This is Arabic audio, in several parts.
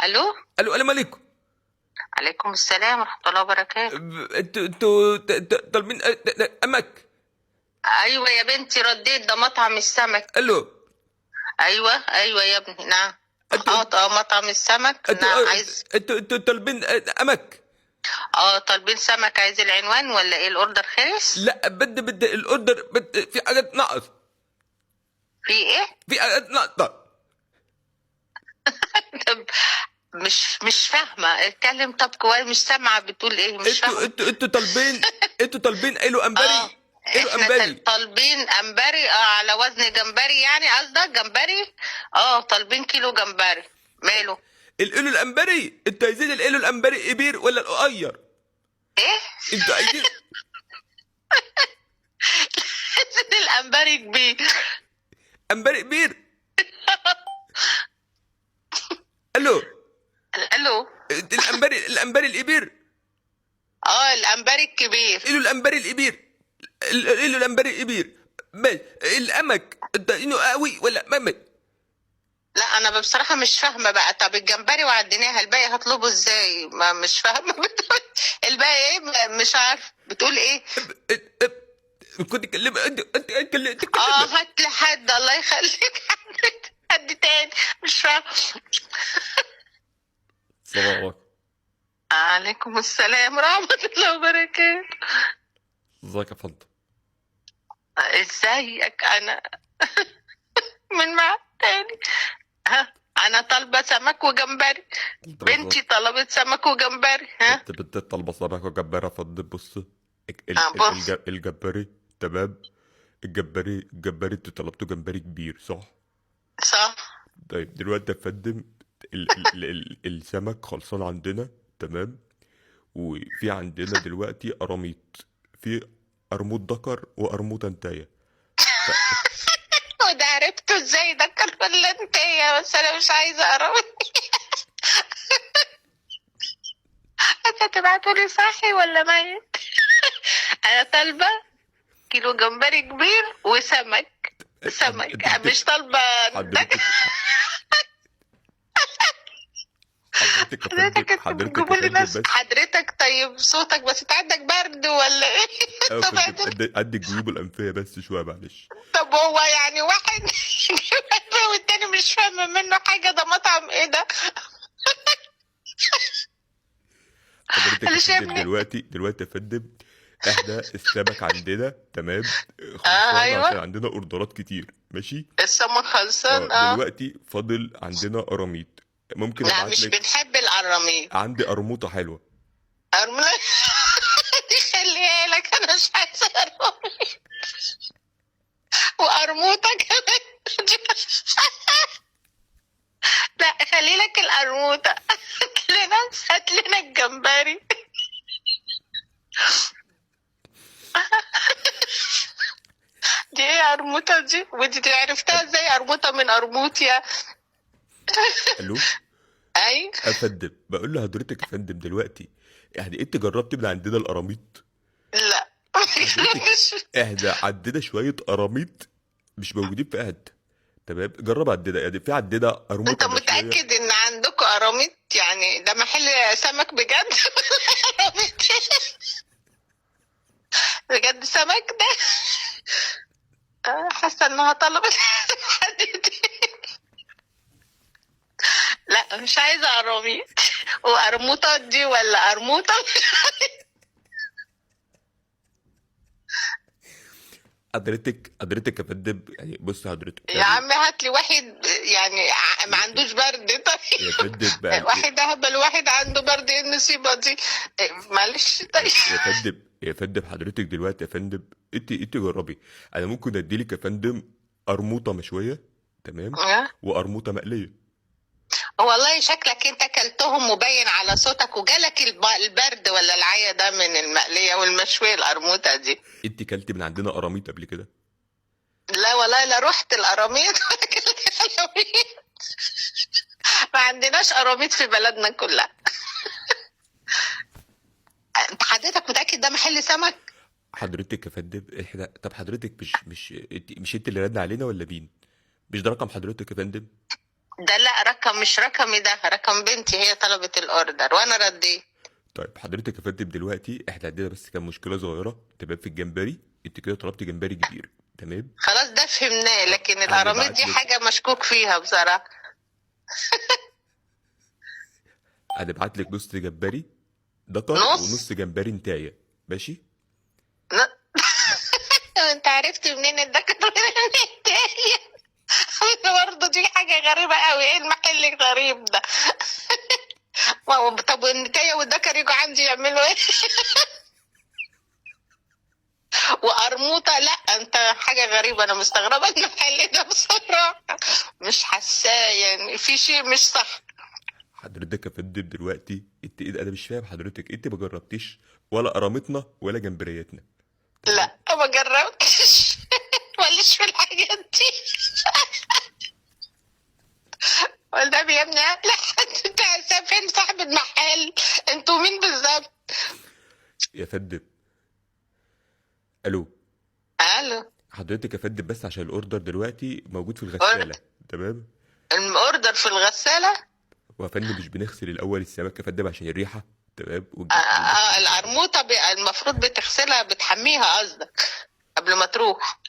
الو. الو، السلام عليكم. عليكم السلام ورحمه الله وبركاته. انتوا طالبين امك. ايوه يا بنتي، رديت، ده مطعم السمك. الو. ايوه ايوه يا ابني، نعم. انتوا مطعم السمك، نعم. انتوا عايز. انتوا طالبين امك. طالبين سمك، عايز العنوان ولا ايه؟ الاوردر خلص؟ لا، بدي الاوردر، في حاجات ناقص. في ايه؟ في حاجات ناقصه. طب مش فاهمه، اتكلم طب كويس، مش سامعه بتقول ايه، مش انتوا فاهمه. انتوا انتوا طالبين انتوا طالبين قالوا اه امبري. قالوا احنا امبري. طالبين امبري، على وزن جمبري يعني، قصدك جمبري. طالبين كيلو جمبري. ماله؟ القالوا الامبري، انتوا عايزين القالوا الامبري كبير ولا القصير؟ ايه؟ انتوا عايزين الامبري كبير. امبري كبير. الو. الو. الامبري الكبير. الامبري الكبير. قالوا الامبري الكبير. قالوا الامبري الكبير. ماشي. الامك انت انه قوي ولا مامك؟ لا انا بصراحه مش فاهمه بقى. طب الجمبري وعديناها، الباقي هطلبه ازاي؟ ما مش فاهمه. بتقول الباقي ايه؟ مش عارف بتقول ايه. كنت تكلمي انت تكلمي. هات لي حد، الله يخليك. حد تاني. مش فاهم. السلام عليكم. عليكم السلام ورحمه الله وبركاته. ازيك يا فندم؟ ازيك؟ انا من مع تاني. انا طالبه سمك وجمبري. بنتي طلبت سمك وجمبري. بنت طالبه سمك وجمبري يا فندم. بص، بص. الجمبري تمام. الجمبري انتوا طلبتوا جمبري كبير صح؟ صح. طيب دلوقتي يا فندم، السمك خلصان عندنا تمام. وفي عندنا دلوقتي قراميط. في قرموط ذكر وقرموط انتايه. وده عرفته ازاي؟ ده كان ولا انت يا؟ بس انا مش عايزه اقرا. انت هتبعتولي صحي ولا ميت؟ انا طالبه كيلو جمبري كبير وسمك. سمك، مش طالبه. حضرتك حضرتك يا فندم، حضرتك انت حضرتك يا بتجيبوا لي فندم ناس بس. حضرتك. طيب صوتك بس، انت عندك برد ولا ايه؟ يا طب فندم، قد الجيوب الانفيه بس شويه معلش. طب هو يعني واحد والتاني مش فاهمه منه حاجه، ده مطعم ايه ده؟ حضرتك انا يا فندم شايفني. دلوقتي يا فندم، احنا السمك عندنا تمام خلصان ايوه. عشان عندنا اوردرات كتير ماشي. السمك خلصان. دلوقتي فاضل عندنا قراميط. ممكن لا ابعت مش لك. بنحب القراميط. عندي قرموطه حلوه. أرملة. دي خليها لك، انا مش عايزه قراميط. وقرموطه كمان. لا خلي لك القرموطه. هات لنا الجمبري. دي ايه قرموطه دي؟ ودي عرفتها ازاي؟ قرموطه من قرموطيا. الو. اي. يا فندم بقول لحضرتك يا فندم دلوقتي، يعني انت جربت من عندنا القراميط؟ لا. حضرتك احنا عندنا شويه قراميط مش موجودين في قهد. تمام، جرب عندنا، يعني في عندنا انت قرموطه مشويه. متأكد ان عندكم قراميط؟ يعني ده محل سمك بجد؟ قراميط. بجد سمك ده؟ حاسه انها طلبت حد تاني. لا مش عايزه قراميط. وقرموطه دي ولا قرموطه؟ حضرتك يا فندم، يعني بص حضرتك يا يعني. عم هات لي واحد يعني ما يا عندوش برد. يا طيب. فندم بقى. واحد اهبل، واحد عنده برد، ايه النصيبه دي؟ معلش طيب. يا فندم حضرتك دلوقتي يا فندم، انت جربي. انا ممكن اديلك يا فندم قرموطه مشويه تمام، وقرموطه مقليه. والله شكلك انت اكلتهم مبين على صوتك، وجالك البرد ولا العيا ده من المقليه والمشويه القرموطه دي. انت كلت من عندنا قراميط قبل كده؟ لا والله، لا رحت القراميط ولا اكلت القراميط. ما عندناش قراميط في بلدنا كلها. انت حضرتك متاكد ده محل سمك؟ حضرتك يا فندم احنا، طب حضرتك مش انت اللي ردنا علينا ولا مين؟ مش ده رقم حضرتك يا فندم؟ ده لا، رقم مش رقمي، ده رقم بنتي، هي طلبت الاوردر وانا رديت. طيب حضرتك يا فندم دلوقتي احنا عندنا بس كان مشكله صغيره تمام في الجمبري. انت كده طلبت جمبري كبير، تمام. خلاص ده فهمناه، لكن القراميط هنبعت دي لك حاجة مشكوك فيها بصراحة. هنبعت لك نص جمبري دكر ونص نص. جمبري نتايه، ماشي. ن- انت عرفت منين الدكتور من التاني؟ برضه دي حاجة غريبة قوي، ايه المحل الغريب ده؟ طب والنتاية والدكر يجوا عندي يعملوا ايه؟ وقرموطة لا، انت حاجة غريبة، انا مستغربة المحل ده بصراحة، مش حاساه يعني في شيء مش صح. حضرتك يا فندم دلوقتي انت انا مش فاهم حضرتك، انت ما جربتيش ولا قرامتنا ولا جمبرياتنا، تمام. لا ما جربتش. ماليش في الحاجات دي. والنبي يا ابني لا حد بتاع فين صاحب المحل؟ انتوا مين بالظبط؟ يا فندم، الو. الو. حضرتك يا فندم بس عشان الاوردر دلوقتي موجود في الغساله، تمام. الاوردر في الغسالة. ويا فندم مش بنغسل الاول السمك يا فندم عشان الريحه، تمام، ونغسل القرموطة المفروض بتغسلها، بتحميها قصدك قبل ما تروح.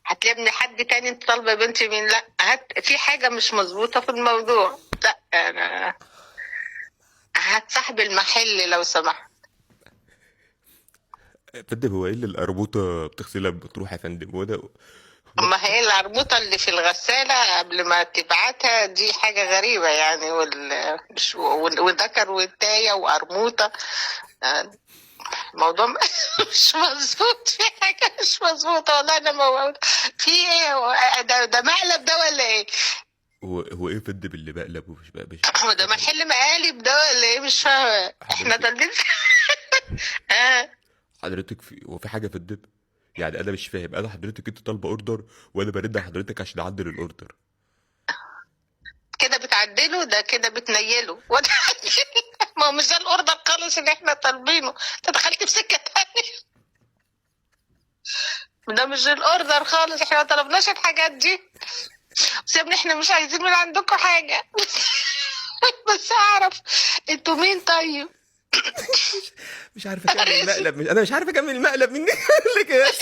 هتلاقي حد تاني انت طالبه بنتي مين؟ لا في حاجه مش مظبوطه في الموضوع. لا انا هات صاحب المحل لو سمحت. يا فندم هو ايه اللي القرموطه بتغسلها بتروح يا فندم؟ هو ده اما هي العربوطه اللي في الغساله قبل ما تبعتها دي حاجه غريبه يعني، وذكر والتايه وقرموطه. الموضوع مش مظبوط، في حاجه مش مظبوطه والله. انا موجود في ايه؟ ده مقلب ده ولا ايه؟ هو ايه يا فندم اللي بقلب ومش بقلب؟ هو ده محل مقالب ده ولا ايه؟ مش فاهمه احنا حضرتك طالبين. اه حضرتك هو في حاجه يا فندم؟ يعني انا مش فاهم، انا حضرتك انت طالبه اوردر وانا برد على حضرتك عشان اعدل الاوردر. كده بتعدله، ده كده بتنيله وده. ما هو مش ده الاوردر خالص اللي احنا طالبينه، انت دخلت في سكه تانية. ده مش الاوردر خالص، احنا ما طلبناش الحاجات دي. بس يا ابني احنا مش عايزين من عندكم حاجه. بس اعرف انتوا مين طيب؟ مش عارف اكمل المقلب، انا مش عارف اكمل المقلب مني. لك بس.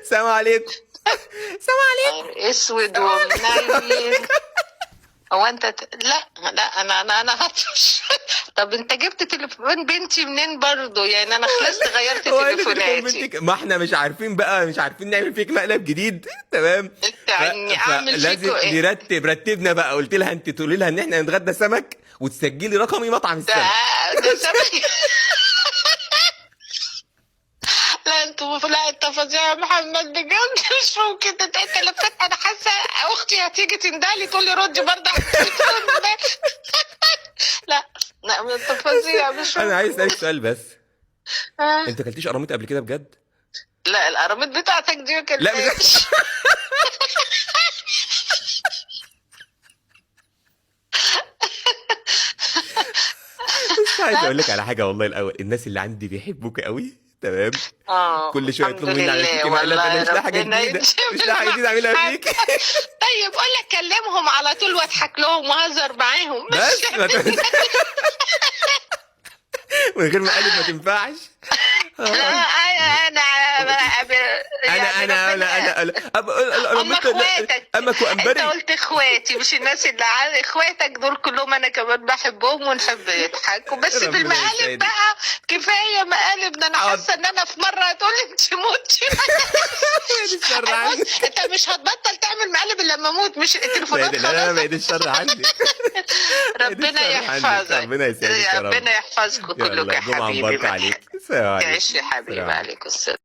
السلام عليكم. السلام عليكم. اسود ومنيل. هو انت لا لا، انا هطش. طب انت جبت تليفون بنتي منين برضو؟ يعني انا خلصت غيرت هو اللي تليفوناتي. ما احنا مش عارفين بقى، مش عارفين نعمل فيك مقلب جديد، تمام. انت يعني اعمل فلازم فيكوا ايه؟ رتبنا بقى. قلت لها انت تقولي لها ان احنا نتغدى سمك وتسجلي رقمي مطعم ده السمك. ده سمك. لا انتوا لا، انت فظيع يا محمد بجد. مش ممكن انت اللي انا حاسه اختي هتيجي تندالي تقول لي ردي برضه على التليفون ده. لا لا انت فظيع مش انا ممكن. عايز اسالك سؤال بس، آه. انت اكلتيش قراميط قبل كده بجد؟ لا القراميط بتاعتك دي ما لا بجد. كلتهاش. بس عايز اقول لك على حاجه والله، الاول الناس اللي عندي بيحبوك قوي، تمام. كل شويه الحمد يطلبوا مني اعمل فيكي لله مقلب، والله، انا مش لاقي حاجه ربنا جديده، يجزيهم مش لاقي حاجه جديده اعملها فيك. طيب قول لك كلمهم على طول واضحك لهم وهزر معاهم. بس من غير مقلب ما تنفعش. انا اما اخواتك، امك انت وانبري. قلت اخواتي مش الناس اللي اخواتك دول كلهم انا كمان بحبهم ونحب يضحكوا، بس ربنا بالمقالب يسعدك. بقى كفايه مقالب. ده انا حاسه ان انا في مره هتقول لي انت موتي. الشر عني. بص انت مش هتبطل تعمل مقالب الا لما اموت، مش التليفونات لا لا، خلاص. بعيد الشر عني. ربنا يحفظك، ربنا يسعدك يا رب. ربنا يحفظكم كلكم يلا يا جمعة حبيبي. مباركة عليك. السلام عليكم. تعيش يا حبيبي، السلام عليكم. عليكم السلام.